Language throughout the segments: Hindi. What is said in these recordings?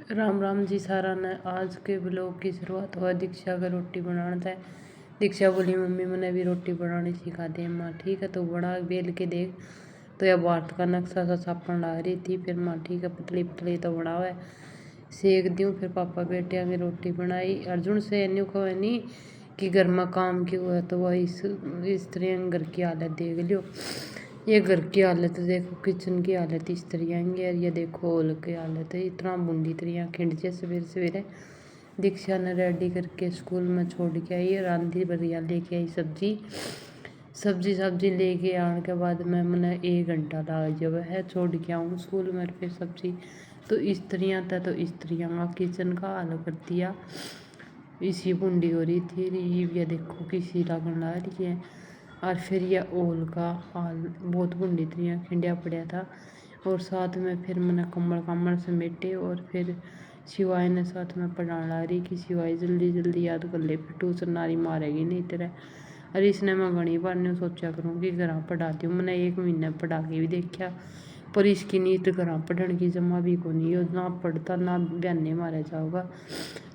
राम राम जी सारा ने। आज के ब्लॉग की शुरुआत हुआ दीक्षा का रोटी बनाना था। दीक्षा बोली मम्मी मैंने भी रोटी बनानी सिखा दी। माँ ठीक है तो बना बेल के देख। तो यह भारत का नक्शा सा छापन ला रही थी। फिर माँ ठीक है पतली पतली तो बनाओ है सेक दूँ। फिर पापा बेटिया की रोटी बनाई। अर्जुन से एन्यू को नहीं कि घर में काम क्यों है। तो वह इस तरह घर की हालत देख लियो। ये घर की हालत देखो, किचन की हालत इस तरह की है। ये देखो हॉल की हालत है, इतना बूंदी तरह खिंड सवेरे सवेरे। दीक्षा ने रेडी करके स्कूल में छोड़ के आई। रांधी बढ़िया लेके आई सब्जी लेके आने के बाद में मैंने 1 घंटा लगा जब है छोड़ के आऊँ स्कूल में। फिर सब्जी तो इस तरह था, तो इस तरह का किचन का हाल कर दिया। इसी बूंदी हो रही थी। ये देखो किसी लगन ला रही है। और फिर यह ओल का हाल बहुत बूंदी तरह खिंडिया पड़ा था। और साथ में फिर मैंने कम्बल समेटे। और फिर शिवाय ने साथ में पढ़ाने ला रही कि शिवाय जल्दी जल्दी याद कर ले, फिर ट्यूशन नारी मारेगी नहीं तेरा। अरे इसने मैं घनी बार नहीं सोचा करूँ कि घर पढ़ाती हूँ। मैंने 1 महीने पढ़ा के भी देखा, पर इसकी नीयत घर पढ़ने की जमा भी को नहीं हो। ना पढ़ता ना बहने मारा जाओगा।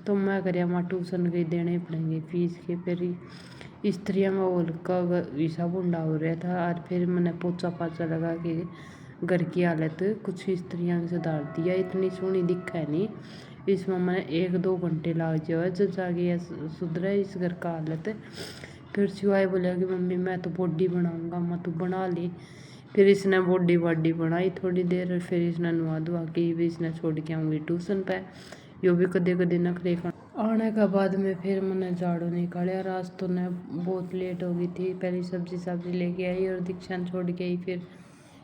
तो मैं करिया वहाँ ट्यूशन के देने पड़ेंगे फीस के। फिर इस तरह में ओल का ईसा बुंडा हो रहा था। और फिर मैंने पोचा पाचा लगा के घर की हालत कुछ इस तरह से सुधार दिया। इतनी सोहनी दिखा है नहीं, इसमें मैंने 1-2 घंटे लग जाए जब जाके सुधरा इस घर का हालत। फिर शिवाय बोला कि मम्मी मैं तो बॉडी बनाऊंगा, मैं तू बना ले। फिर इसने बॉडी बनाई थोड़ी देर। फिर इसने नुआ धुआ के भी इसने छोड़ के आऊँगी ट्यूशन पे। यो भी कदे कदे नखरे आने के बाद में फिर मैंने झाड़ू निकाला। आज तो ने बहुत लेट हो गई थी। पहले सब्जी लेके आई और दीक्षा छोड़ के आई। फिर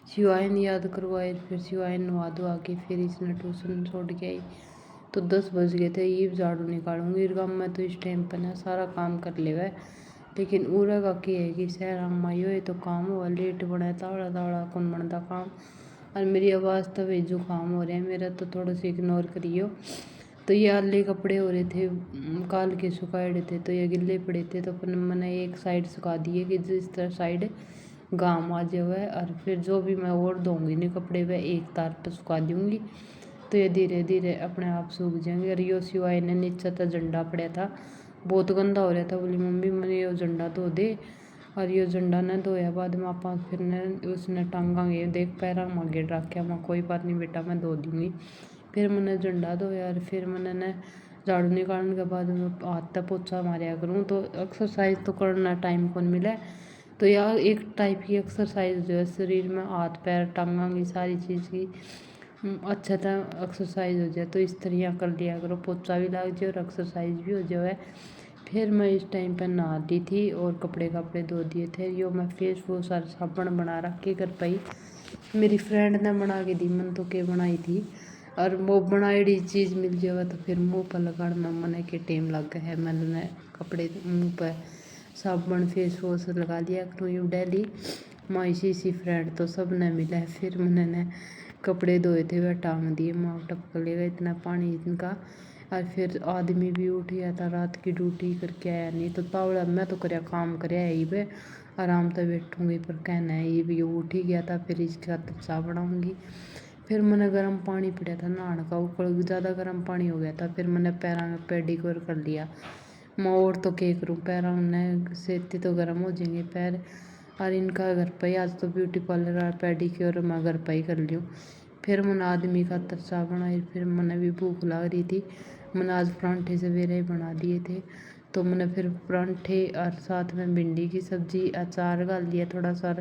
शिवाय ने याद करवाई। फिर शिवाय नहा धुआ के फिर इसने ट्यूशन छोड़ के आई। तो 10 बज गए थे। ये झाड़ू निकालूंगी गाँव में तो इस टाइम पर ना सारा काम कर लेगा। लेकिन उरा का क्या है कि शहर माइयो ये तो काम हुआ लेट बना तावड़ा तावड़ा कौन बनता काम। और मेरी आवाज़ तो वे जुकाम हो रहा है मेरा, तो थोड़ा सा इग्नोर करियो। तो ये आले कपड़े हो रहे थे काल के सुखाए थे, तो ये गिल्ले पड़े थे। तो अपन मैंने एक साइड सुखा दिए कि जिस तरह साइड गाम आ जाए। और फिर जो भी मैं और दूँगी नहीं कपड़े वह एक तार पर सुखा दूँगी, तो ये धीरे धीरे अपने आप सूख जाएंगे। और यो शिवाय ने नीचे तो झंडा पड़ा था, बहुत गंदा हो रहा था। बोली मम्मी मैंने यो झंडा धो दे। और यो झंडा ने धोया बाद में आप फिर ने उसने टांगा गए देख पैरा मांगे रखा। मैं कोई बात नहीं बेटा मैं धो दूँगी। फिर मैंने झंडा धोया। और फिर मैंने ने झाड़ू निकालने के बाद मैं हाथ तक पोछा मारा करूँ। तो एक्सरसाइज तो करना टाइम कौन मिले। तो यार एक टाइप की एक्सरसाइज जो है शरीर में हाथ पैर टांगा की सारी चीज़ की अच्छा था एक्सरसाइज हो जाए। तो इस तरह कर लिया करो, पोछा भी लग जाए और एक्सरसाइज भी हो जाए। फिर मैं इस टाइम पर नहा दी थी और कपड़े धो दिए थे। यो मैं फेस वॉश और साबुन बना रख के कर पाई। मेरी फ्रेंड ने बना के दी, मन तो के बनाई थी। और वो बनाई चीज़ मिल जाए तो फिर मुँह पर लगाने में मन के टाइम लग गया है। मैंने कपड़े मुँह पर साबुन फेस वॉश लगा लिया करूँ यू डेली। माँ इसी फ्रेंड तो सब ने मिला है। फिर मैंने कपड़े धोए थे वह टांग दिए, माँ टपक लेगा इतना पानी इनका। और फिर आदमी भी उठ गया था, रात की ड्यूटी करके आया नहीं। तो तावड़ा मैं तो करया काम करया यही पे आराम से बैठूंगी, पर कहना है ये भी उठ ही गया था। फिर इसका चाय बनाऊंगी। फिर मैंने गर्म पानी पिया था नहाने का, ऊपर ज़्यादा गर्म पानी हो गया था। फिर मैंने पैरों में पेडिक्योर कर लिया। मैं और तो क्या करूँ, पैरों में सेती तो गर्म हो जाएंगे पैर। और इनका घर पर ही आज तो ब्यूटी पार्लर और पेडिक्योर मैं घर पर ही कर लियूँ। फिर मैंने आदमी का तरसा बनाई। फिर मैंने भी भूख लग रही थी, मैंने आज परांठे सवेरे ही बना दिए थे। तो मैंने फिर परांठे और साथ में भिंडी की सब्जी अचार डाल दिया थोड़ा सा।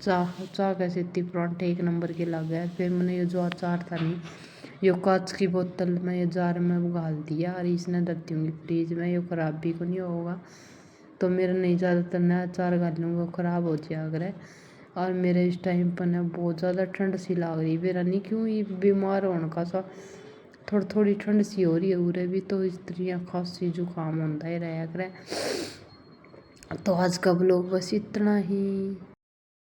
चाह कैसे इतनी परांठे 1 नंबर के लग गए। फिर मैंने ये जो अचार था नहीं, यो कांच की बोतल में ये जार में गाल दिया और इसने रख दूँगी फ्रिज में। ये ख़राब भी को नहीं होगा। तो मेरा नहीं ज़्यादातर ना अचार डाल लूँगा वो ख़राब हो जाए अगर। और मेरे इस टाइम पर ना बहुत ज़्यादा ठंड सी लग रही मेरा नहीं क्यों ये बीमार होने का सा थोड़ी ठंड सी हो रही है उरे भी। तो इस तरह खांसी जुकाम होता ही रहा करे। तो आज का ब्लॉग बस इतना ही।